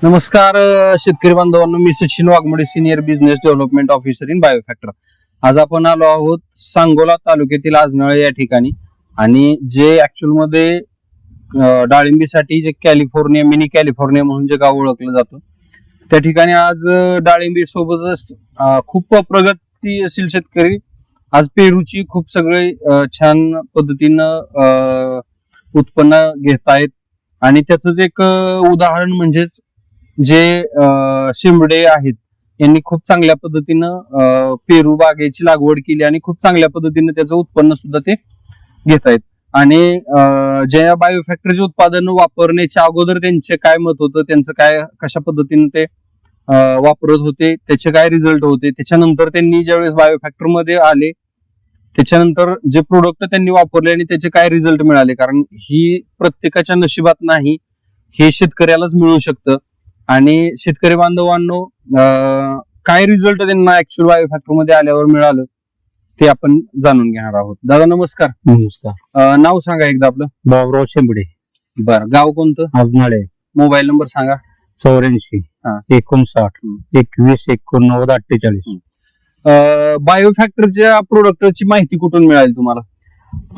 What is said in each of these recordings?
नमस्कार शेतकरी बांधवांनो, मी Sachin Waghmode, senior business development officer in Biofactor. आज आपण आलो आहोत सांगोला तालुक्यातील आजनाळे या ठिकाणी. आणि जे ऍक्च्युअल मध्ये डाळिंबीसाठी जे कॅलिफोर्निया, मिनी कॅलिफोर्निया म्हणून जे गाव ओळखलं जातं, त्या ठिकाणी आज डाळिंबी सोबतच खूप प्रगतीशील शेतकरी आज पेरूची खूप सगळे छान पद्धतीनं उत्पन्न घेत आहेत. आणि त्याच एक उदाहरण म्हणजेच जे शिंबडे आहेत, यांनी खूप चांगल्या पद्धतीनं पेरू बागेची लागवड केली आणि खूप चांगल्या पद्धतीने त्याचं उत्पन्न सुद्धा ते घेत आहेत. आणि ज्या बायोफॅक्टरीचे उत्पादन वापरण्याच्या अगोदर त्यांचे काय मत होतं, त्यांचं काय कशा पद्धतीने ते वापरत होते, त्याचे काय रिझल्ट होते, त्याच्यानंतर त्यांनी ज्यावेळेस बायोफॅक्टरमध्ये आले त्याच्यानंतर जे प्रोडक्ट त्यांनी वापरले आणि त्याचे काय रिझल्ट मिळाले, कारण ही प्रत्येकाच्या नशिबात नाही, हे शेतकऱ्यालाच मिळू शकतं. आणि शेतकरी बांधवांनो, काय रिझल्ट त्यांना ऍक्च्युअल बायोफॅक्टर मध्ये आल्यावर मिळालं ते आपण जाणून घेणार आहोत. दादा नमस्कार. नमस्कार. नाव सांगा एकदा आपलं. बाबुराव शेंबडे. बरं, गाव कोणतं? आजनाळे. मोबाईल नंबर सांगा. 84 59 21 89 48. बायोफॅक्टरच्या प्रोडक्टची माहिती कुठून मिळाली तुम्हाला?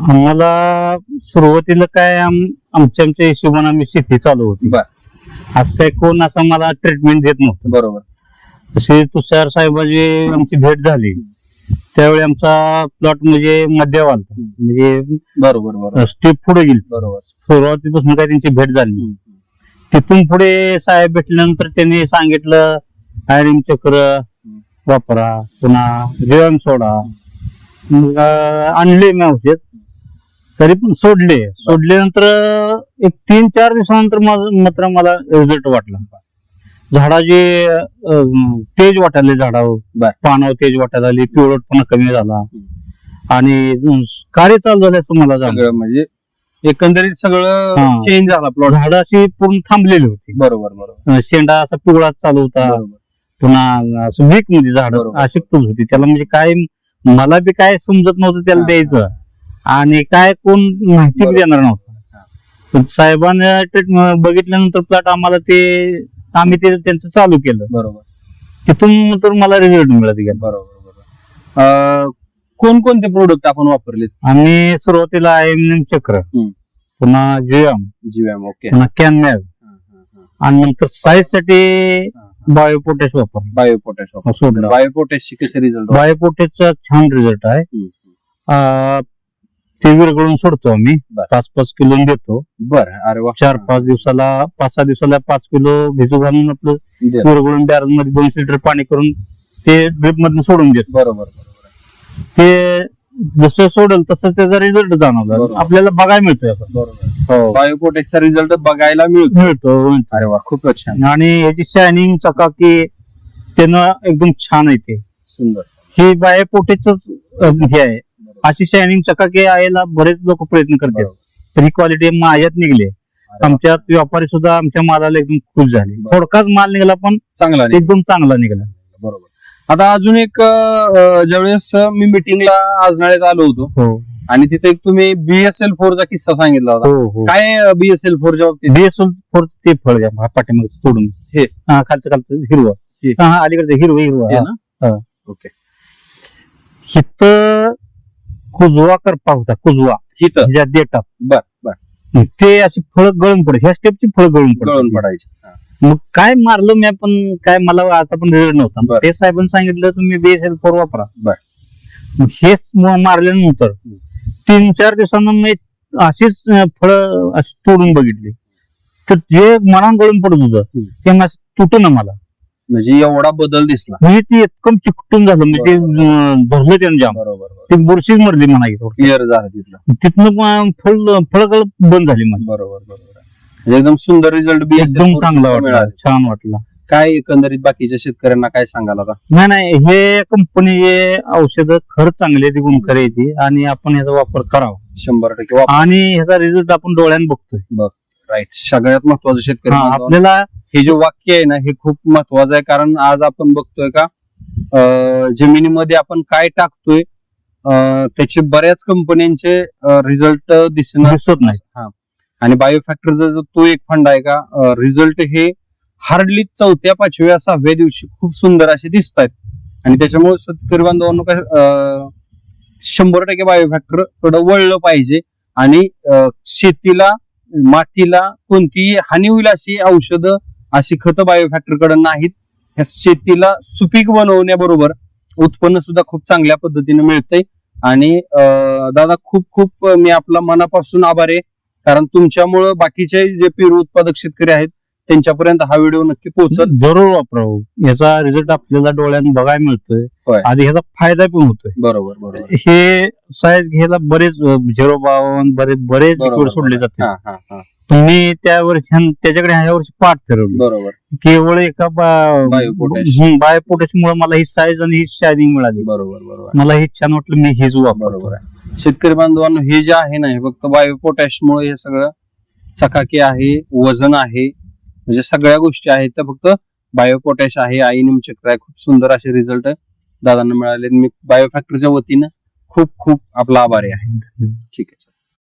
आम्हाला सुरुवातीला काय आमच्या हिशोबाने आम्ही शेती चालू होती. बर. असं काय कोण असं मला ट्रीटमेंट देत नव्हतं. बरोबर. तसे तुषार साहेबांची आमची भेट झाली त्यावेळी आमचा प्लॉट म्हणजे मध्यावर आलता, म्हणजे बरोबर बरोबर स्टेप पुढे गेली. बरोबर. सुरुवातीपासून काय त्यांची भेट झाली. तिथून पुढे साहेब भेटल्यानंतर त्यांनी सांगितलं आयडिंग चक्र वापरा, पुन्हा जेवण सोडा. मग आणले मी औषध, तरी पण सोडल्यानंतर एक 3-4 दिवसानंतर मात्र मला रिझल्ट वाटला. झाडाचे तेज वाटायला, झाडावर पानावर तेज वाटायला लागली, पिवळटपणा कमी झाला आणि कार्य चालू झालं असं मला सगळं म्हणजे एकंदरीत सगळं चेंज झाला. प्लॉट झाड अशी पूर्ण थांबलेली होती. बरोबर बरोबर. शेंडा असा पिवळा चालू होता, पुन्हा असं वीक मध्ये झाड अशक्तच होती. त्याला म्हणजे काय मला बी काय समजत नव्हतं त्याला द्यायचं, आणि काय कोण माहिती देणार नव्हतं. पण साहेबांनी ट्रीटमेंट बघितल्यानंतर प्लॉट आम्हाला आम्ही त्यांचं चालू केलं. बरोबर. तिथून तर मला रिझल्ट मिळत गेला. बरोबर बरोबर. कोणकोणते प्रोडक्ट आपण वापरले? आम्ही सुरुवातीला IMM चक्र, पुन्हा जीएम, ओके, पुन्हा कॅनमॅग, आणि नंतर साईज साठी बायोपोटॅश वापर. बायोपोटॅश सोडलं. बायोपोटॅशची कसे रिझल्ट? बायोपोटॅशचा छान रिझल्ट आहे. ते विरघळून सोडतो आम्ही, 5-5 किलो देतो. बरं. अरे वा. 4-5 दिवसाला, 5-6 दिवसाला 5 किलो भिजू घालून आपलं विरघळून बॅरल मध्ये 200 लिटर पाणी करून ते ड्रिप मधून सोडून देतो. बरोबर. ते जसं सोडेल तसं त्याचा रिझल्ट जाणवला आपल्याला बघायला मिळतोय. बरोबर. बायोपोटॅशचा रिझल्ट बघायला मिळतो. अरे वा, खूपच छान. आणि ह्याची शायनिंग चकाकी त्यानं एकदम छान आहे. ते सुंदर. हे बायोपोटॅशच हे आहे. अशी शायनिंग चकाकी यायला बरेच लोक प्रयत्न करतात, पण ही क्वालिटी माझ्यात निघली. आमच्यात व्यापारी सुद्धा आमच्या मालाला एकदम खुश झाले. थोडकाच माल निघाला पण चांगला, एकदम चांगला निघाला. बरोबर. आता अजून एक, ज्यावेळेस मी मिटिंगला आजनाळ्यात आलो होतो आणि तिथे एक तुम्ही BSL-4 चा किस्सा सांगितला होता. काय BSL-4 च्या बाबतीत? BSL-4 ते फळ घ्या पाठीमागे सोडून, हे खालचं हिरवं, अलीकडे हिरवं. ओके. हित कुजवा करपा होता, कुजवा हिच्या देटात. बर बर. ते अशी फळ गळून पडायची, ह्या स्टेपची फळ गळून पडायची. मग काय मारलं मी, पण काय मला आता पण रिझल्ट नव्हता. हे साहेबांनी सांगितलं तुम्ही BSL-4 वापरा. मग हेच मारल्यानंतर 3-4 दिवसांना मी अशीच फळं अशी तोडून बघितली, तर जे मनात गळून पडत होतं ते तुटून मला, म्हणजे एवढा बदल दिसला. म्हणजे ती इतकं चिकटून झालं, म्हणजे धरलं त्यानं जाम. बरोबर. ती बुरशीच मरली म्हणायची. क्लिअर झालं तिथलं. तिथनं फळगळ बंद झाली माझी. बरोबर बरोबर. एकदम सुंदर रिझल्ट. एकदम चांगला वाटला, छान वाटला. काय एकंदरीत बाकीच्या शेतकऱ्यांना काय सांगाल आता? नाही, हे कंपनीचे औषधं खरंच चांगली आहे, गुणकारी आहे ती, आणि आपण याचा वापर करावा 100%. आणि ह्याचा रिझल्ट आपण डोळ्यानं बघतोय. राईट. सगळ्यात महत्वाचं शेतकरी आपल्याला हे जे वाक्य आहे ना, हे खूप महत्वाचं आहे. कारण आज आपण बघतोय का जमिनीमध्ये आपण काय टाकतोय त्याचे बऱ्याच कंपन्यांचे रिझल्ट दिसत नाही. हा. आणि बायोफॅक्टरचा जो तो एक फंड आहे का, रिझल्ट हे हार्डली 4-5व्या 6व्या दिवशी खूप सुंदर असे दिसत आहेत. आणि त्याच्यामुळे शेतकरी बांधवांनो काय 100% बायोफॅक्टर कडे वळलं पाहिजे. आणि शेतीला मातीला कोणतीही हानी होईल अशी औषधं अशी खतं बायोफॅक्टर कडे नाहीत. ह्या शेतीला सुपीक बनवण्याबरोबर उत्पन्न सुद्धा खूप चांगल्या पद्धतीने मिळतंय. आणि दादा खूप खूप मी आपला मनापासून आभार आहे, कारण तुमच्यामुळं बाकीचे जे पेरू उत्पादक शेतकरी आहेत त्यांच्यापर्यंत हा व्हिडिओ नक्की पोहोचल. जरूर वापरावं. याचा रिझल्ट आपल्याला डोळ्याने बघायला मिळतोय होय. आणि ह्याचा फायदा पण होतोय. बरोबर बरोबर हे साईज घ्यायला बरेच 052 बरेच लिक्विड सोडले जाते. हा, हा, हा. तुम्ही त्या वर्षी त्याच्याकडे ह्या वर्षी पाठ फिरवली. बरोबर केवळ एका बायोपोटॅश. बायोपोटॅशमुळे मला ही साईज आणि ही शायनिंग मिळाली. बरोबर बरोबर मला हे छान वाटलं. मी हेच वापरतो. बरोबर आहे. शेतकरी बांधवांनो, हे जे आहे ना, हे फक्त बायोपोटॅश मुळे हे सगळं चकाकी आहे, वजन आहे, म्हणजे सगळ्या गोष्टी आहेत त्या फक्त बायोपोटॅश आहे. आई निमचक्र आहे. खूप सुंदर असे रिझल्ट दादांना मिळाले. मी बायोफॅक्टरीच्या वतीनं खूप खूप आपला आभारी आहे. ठीक आहे.